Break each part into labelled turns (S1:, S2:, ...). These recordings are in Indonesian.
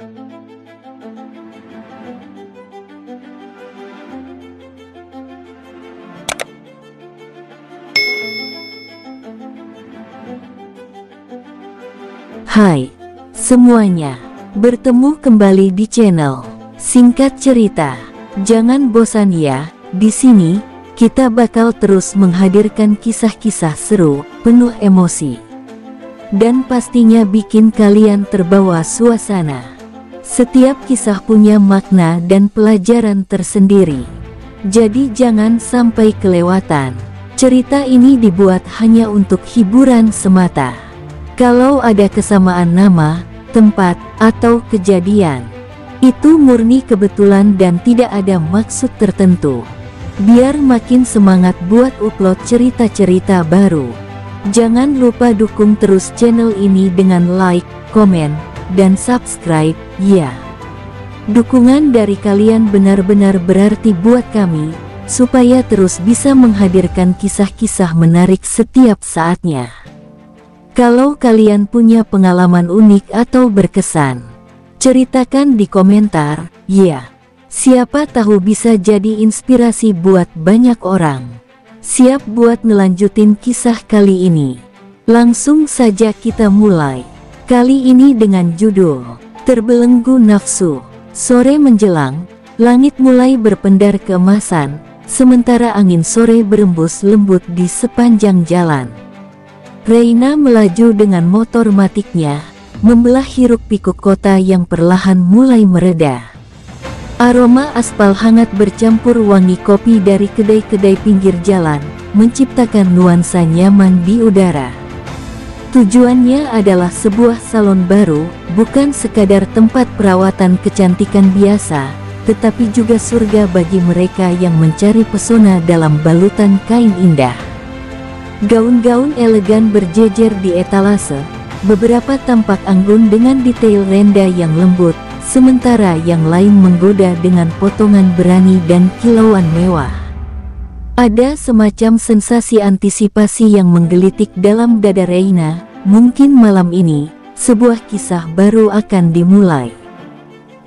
S1: Hai semuanya, bertemu kembali di channel Singkat Cerita. Jangan bosan ya, di sini kita bakal terus menghadirkan kisah-kisah seru, penuh emosi, dan pastinya bikin kalian terbawa suasana. Setiap kisah punya makna dan pelajaran tersendiri, jadi jangan sampai kelewatan. Cerita ini dibuat hanya untuk hiburan semata. Kalau ada kesamaan nama, tempat, atau kejadian, itu murni kebetulan dan tidak ada maksud tertentu. Biar makin semangat buat upload cerita-cerita baru, jangan lupa dukung terus channel ini dengan like, komen, dan subscribe, ya. Dukungan dari kalian benar-benar berarti buat kami, supaya terus bisa menghadirkan kisah-kisah menarik setiap saatnya. Kalau kalian punya pengalaman unik atau berkesan, ceritakan di komentar, ya. Siapa tahu bisa jadi inspirasi buat banyak orang. Siap buat ngelanjutin kisah kali ini? Langsung saja kita mulai. Kali ini dengan judul Terbelenggu Nafsu. Sore menjelang, langit mulai berpendar keemasan, sementara angin sore berembus lembut di sepanjang jalan. Reina melaju dengan motor matiknya, membelah hiruk-pikuk kota yang perlahan mulai mereda. Aroma aspal hangat bercampur wangi kopi dari kedai-kedai pinggir jalan, menciptakan nuansa nyaman di udara. Tujuannya adalah sebuah salon baru, bukan sekadar tempat perawatan kecantikan biasa, tetapi juga surga bagi mereka yang mencari pesona dalam balutan kain indah. Gaun-gaun elegan berjejer di etalase, beberapa tampak anggun dengan detail renda yang lembut, sementara yang lain menggoda dengan potongan berani dan kilauan mewah. Ada semacam sensasi antisipasi yang menggelitik dalam dada Reina. Mungkin malam ini, sebuah kisah baru akan dimulai.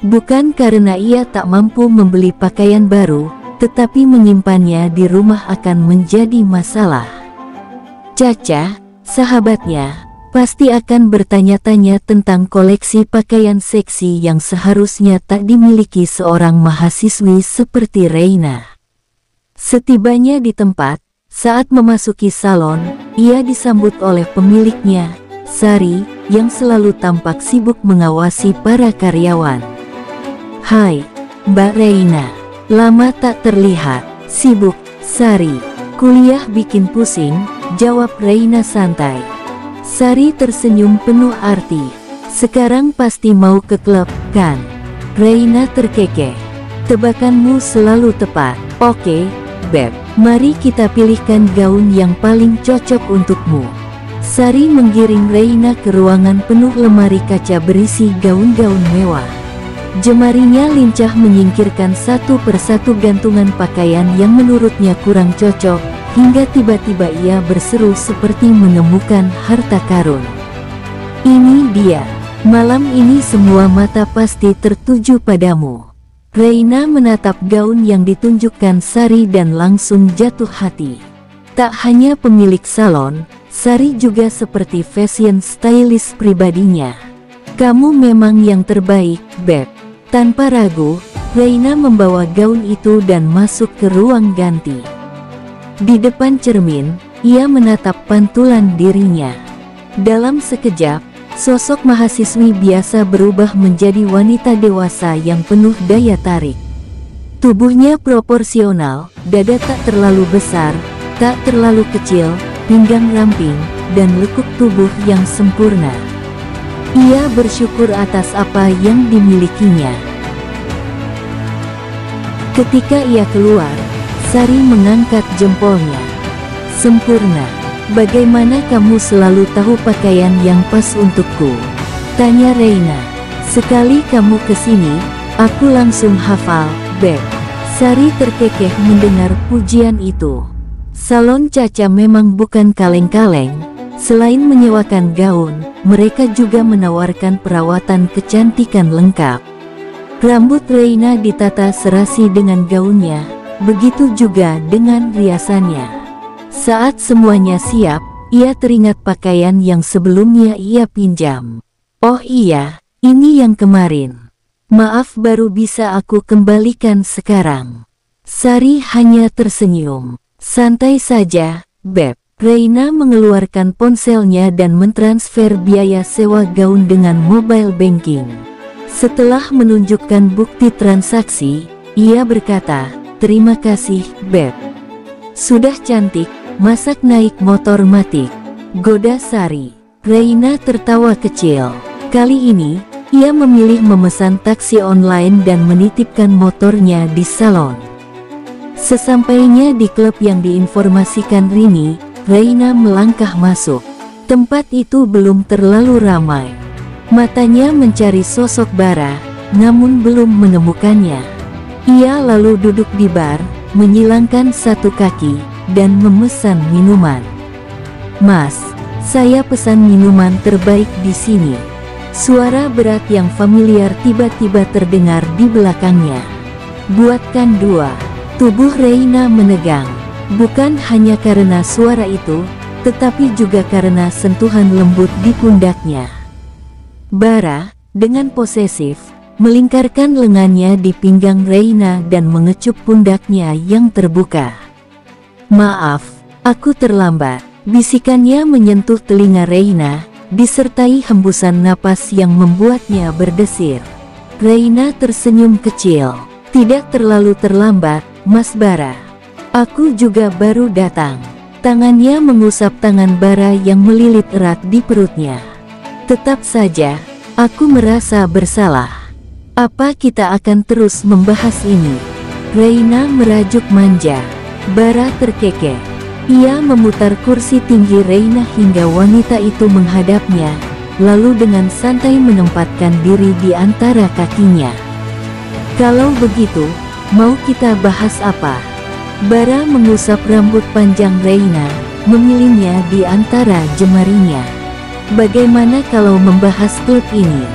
S1: Bukan karena ia tak mampu membeli pakaian baru, tetapi menyimpannya di rumah akan menjadi masalah. Caca, sahabatnya, pasti akan bertanya-tanya tentang koleksi pakaian seksi yang seharusnya tak dimiliki seorang mahasiswi seperti Reina. Setibanya di tempat, saat memasuki salon, ia disambut oleh pemiliknya, Sari, yang selalu tampak sibuk mengawasi para karyawan. "Hai, Mbak Reina, lama tak terlihat." "Sibuk, Sari. Kuliah bikin pusing," jawab Reina santai. Sari tersenyum penuh arti. "Sekarang pasti mau ke klub, kan?" Reina terkekeh. "Tebakanmu selalu tepat. Oke, Beb, mari kita pilihkan gaun yang paling cocok untukmu." Sari menggiring Reina ke ruangan penuh lemari kaca berisi gaun-gaun mewah. Jemarinya lincah menyingkirkan satu persatu gantungan pakaian yang menurutnya kurang cocok, hingga tiba-tiba ia berseru seperti menemukan harta karun. "Ini dia. Malam ini semua mata pasti tertuju padamu." Reina menatap gaun yang ditunjukkan Sari dan langsung jatuh hati. Tak hanya pemilik salon, Sari juga seperti fashion stylist pribadinya. "Kamu memang yang terbaik, Beb." Tanpa ragu, Reina membawa gaun itu dan masuk ke ruang ganti. Di depan cermin, ia menatap pantulan dirinya. Dalam sekejap, sosok mahasiswi biasa berubah menjadi wanita dewasa yang penuh daya tarik. Tubuhnya proporsional, dada tak terlalu besar, tak terlalu kecil, pinggang ramping, dan lekuk tubuh yang sempurna. Ia bersyukur atas apa yang dimilikinya. Ketika ia keluar, Sari mengangkat jempolnya. "Sempurna. Bagaimana kamu selalu tahu pakaian yang pas untukku?" tanya Reina. "Sekali kamu kesini, aku langsung hafal, Beb." Sari terkekeh mendengar pujian itu. Salon Caca memang bukan kaleng-kaleng, Selain menyewakan gaun, mereka juga menawarkan perawatan kecantikan lengkap. Rambut Reina ditata serasi dengan gaunnya, begitu juga dengan riasannya. Saat semuanya siap, ia teringat pakaian yang sebelumnya ia pinjam. Oh iya, ini yang kemarin. Maaf, baru bisa aku kembalikan sekarang. Sari hanya tersenyum. Santai saja, Beb. Reina mengeluarkan ponselnya dan mentransfer biaya sewa gaun dengan mobile banking. Setelah menunjukkan bukti transaksi, ia berkata, "Terima kasih, Beb. Sudah cantik, masak naik motor matik," goda Sari. Reina tertawa kecil. Kali ini, ia memilih memesan taksi online dan menitipkan motornya di salon. Sesampainya di klub yang diinformasikan Rini, Reina melangkah masuk. Tempat itu belum terlalu ramai. Matanya mencari sosok Bara, namun belum menemukannya. Ia lalu duduk di bar, menyilangkan satu kaki, dan memesan minuman. "Mas, saya pesan minuman terbaik di sini." Suara berat yang familiar tiba-tiba terdengar di belakangnya. "Buatkan dua." Tubuh Reina menegang. Bukan hanya karena suara itu, tetapi juga karena sentuhan lembut di pundaknya. Bara, dengan posesif, melingkarkan lengannya di pinggang Reina dan mengecup pundaknya yang terbuka. "Maaf, aku terlambat," bisikannya menyentuh telinga Reina, disertai hembusan napas yang membuatnya berdesir. Reina tersenyum kecil. "Tidak terlalu terlambat, Mas Bara. Aku juga baru datang." Tangannya mengusap tangan Bara yang melilit erat di perutnya. "Tetap saja, aku merasa bersalah. Apa kita akan terus membahas ini?" Reina merajuk manja. Bara terkekeh. Ia memutar kursi tinggi Reina hingga wanita itu menghadapnya, lalu dengan santai menempatkan diri di antara kakinya. "Kalau begitu, mau kita bahas apa?" Bara mengusap rambut panjang Reina, memilihnya di antara jemarinya. "Bagaimana kalau membahas klub ini?"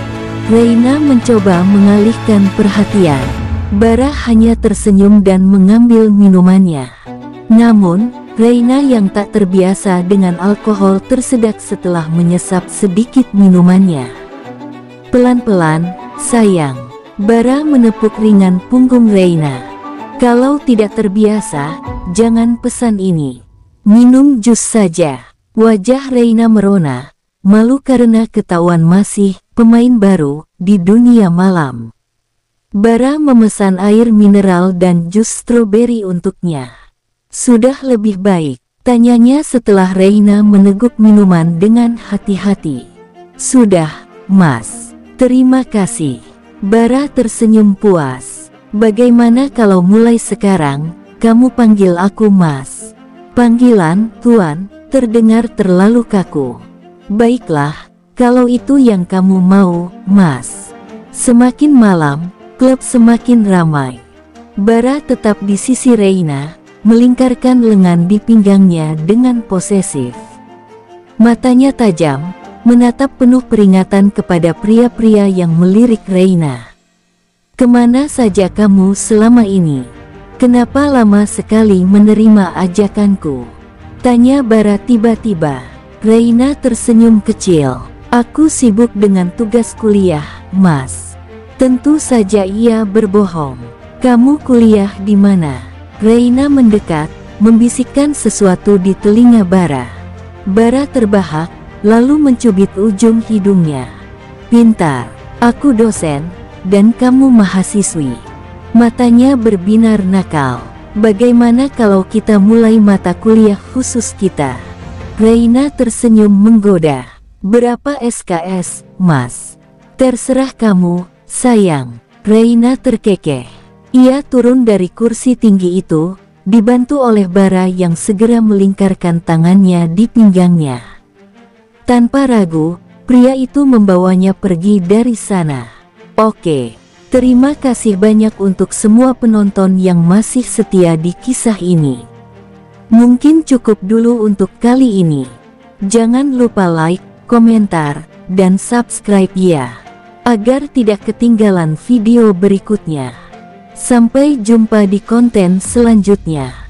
S1: Reina mencoba mengalihkan perhatian. Bara hanya tersenyum dan mengambil minumannya. Namun, Reina yang tak terbiasa dengan alkohol tersedak setelah menyesap sedikit minumannya. "Pelan-pelan, sayang." Bara menepuk ringan punggung Reina. "Kalau tidak terbiasa, jangan pesan ini. Minum jus saja." Wajah Reina merona, malu karena ketahuan masih pemain baru di dunia malam. Bara memesan air mineral dan jus stroberi untuknya. "Sudah lebih baik?" tanyanya setelah Reina meneguk minuman dengan hati-hati. "Sudah, Mas. Terima kasih." Bara tersenyum puas. "Bagaimana kalau mulai sekarang, kamu panggil aku Mas?" Panggilan "Tuan" terdengar terlalu kaku. "Baiklah, kalau itu yang kamu mau, Mas." Semakin malam, klub semakin ramai. Bara tetap di sisi Reina, melingkarkan lengan di pinggangnya dengan posesif. Matanya tajam, menatap penuh peringatan kepada pria-pria yang melirik Reina. "Kemana saja kamu selama ini? Kenapa lama sekali menerima ajakanku?" tanya Bara tiba-tiba. Reina tersenyum kecil. "Aku sibuk dengan tugas kuliah, Mas." Tentu saja ia berbohong. "Kamu kuliah di mana?" Reina mendekat, membisikkan sesuatu di telinga Bara. Bara terbahak, lalu mencubit ujung hidungnya. "Pintar, aku dosen, dan kamu mahasiswi." Matanya berbinar nakal. "Bagaimana kalau kita mulai mata kuliah khusus kita?" Reina tersenyum menggoda. "Berapa SKS, Mas?" "Terserah kamu, sayang." Reina terkekeh. Ia turun dari kursi tinggi itu, dibantu oleh Bara yang segera melingkarkan tangannya di pinggangnya. Tanpa ragu, pria itu membawanya pergi dari sana. "Oke. Terima kasih banyak untuk semua penonton yang masih setia di kisah ini. Mungkin cukup dulu untuk kali ini. Jangan lupa like, komentar, dan subscribe ya, agar tidak ketinggalan video berikutnya. Sampai jumpa di konten selanjutnya.